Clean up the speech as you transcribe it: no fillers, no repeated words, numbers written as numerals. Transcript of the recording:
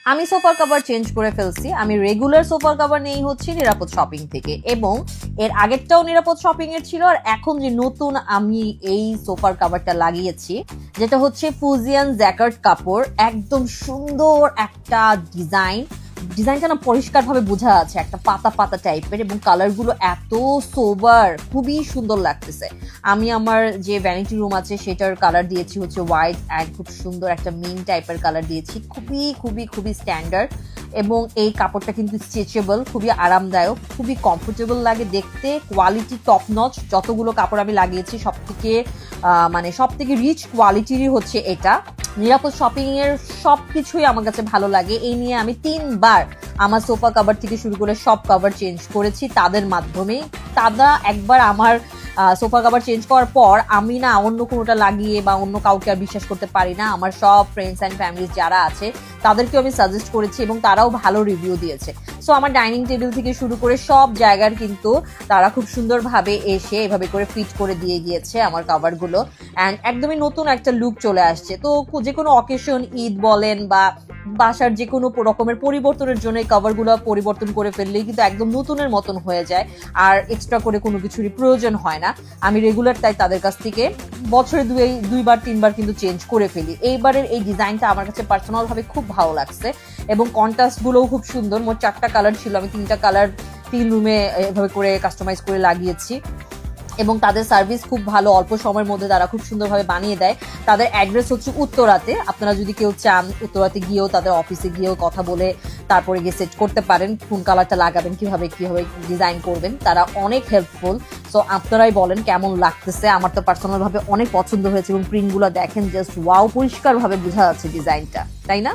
আমি সোফার cover change করে ফেলছি। আমি রেগুলার সোফার কভার নেই হচ্ছে নিরাপদ শপিং থেকে, এবং এর আগেরটাও নিরাপদ শপিং এর ছিল। আর এখন যে নতুন আমি এই সোফার কভারটা লাগিয়েছি, যেটা হচ্ছে ফুজিয়ান জ্যাকার্ড কাপড়, একদম সুন্দর একটা ডিজাইনটা না পরিষ্কার ভাবে বোঝা যাচ্ছে, একটা পাতা পাতা টাইপের, এবং কালার গুলো এত সোবার, খুবই সুন্দর লাগতেছে। আমি আমার যে ভ্যানিটি রুম আছে সেটার কালার দিয়েছি হচ্ছে হোয়াইট, অ্যান্ড খুব সুন্দর একটা মিন টাইপের কালার দিয়েছি, খুবই খুবই খুবই স্ট্যান্ডার্ড। এবং এই কাপড়টা কিন্তু স্ট্রেচেবল, খুবই আরামদায়ক, খুবই কমফোর্টেবল লাগে দেখতে, কোয়ালিটি টপ নচ। যতগুলো কাপড় আমি লাগিয়েছি সব থেকে রিচ কোয়ালিটিরই হচ্ছে এটা। নিরাপদ শপিং এর সবকিছুই আমার কাছে ভালো লাগে। এই নিয়ে আমি 3বার আমার সোফা কভার থেকে শুরু করে সব কভার চেঞ্জ করেছি তাদের মাধ্যমে। তারা একবার আমার সোফা কভার চেঞ্জ করার পর আমি না অন্য কোনোটা লাগিয়ে বা অন্য কাউকে আর বিশ্বাস করতে পারি না। আমার সব ফ্রেন্ডস অ্যান্ড ফ্যামিলি যারা আছে তাদেরকেও আমি সাজেস্ট করেছি এবং তারাও ভালো রিভিউ দিয়েছে। সো আমার ডাইনিং টেবিল থেকে শুরু করে সব জায়গার কিন্তু তারা খুব সুন্দরভাবে এসে এভাবে করে ফিট করে দিয়ে গিয়েছে আমার কভারগুলো, অ্যান্ড একদমই নতুন একটা লুক চলে আসছে। তো যে কোনো অকেশন, ঈদ বলেন বা বাসার যে কোনো রকমের পরিবর্তনের জন্য এই কভারগুলো পরিবর্তন করে ফেললেই কিন্তু একদম নতুনের মতন হয়ে যায়, আর এক্সট্রা করে কোনো কিছুরই প্রয়োজন হয় না। আমি রেগুলার তাই তাদের কাছ থেকে বছরে 2-3বার কিন্তু চেঞ্জ করে ফেলি। এইবারের এই ডিজাইনটা আমার কাছে পার্সোনাল ভাবে খুব ভালো লাগছে, এবং কন্ট্রাস্ট গুলোও খুব সুন্দর। মোট 4টা কালার ছিল, আমি 3টা কালার 3 রুমে এভাবে করে কাস্টমাইজ করে লাগিয়েছি, এবং তাদের সার্ভিস খুব ভালো, অল্প সময়ের মধ্যে তারা খুব সুন্দরভাবে বানিয়ে দেয়। তাদের অ্যাড্রেস হচ্ছে উত্তরাতে। আপনারা যদি কেউ চান উত্তরাতে গিয়েও তাদের অফিসে গিয়েও কথা বলে তারপরে গিয়ে সেট করতে পারেন কোন কালারটা লাগাবেন, কিভাবে ডিজাইন করবেন, তারা অনেক হেল্পফুল। সো আপনারাই বলেন কেমন লাগতেছে। আমার তো পার্সোনাল ভাবে অনেক পছন্দ হয়েছে, এবং প্রিন্টগুলো দেখেন, জাস্ট ওয়াও, পরিষ্কার ভাবে বোঝা যাচ্ছে ডিজাইনটা, তাই না?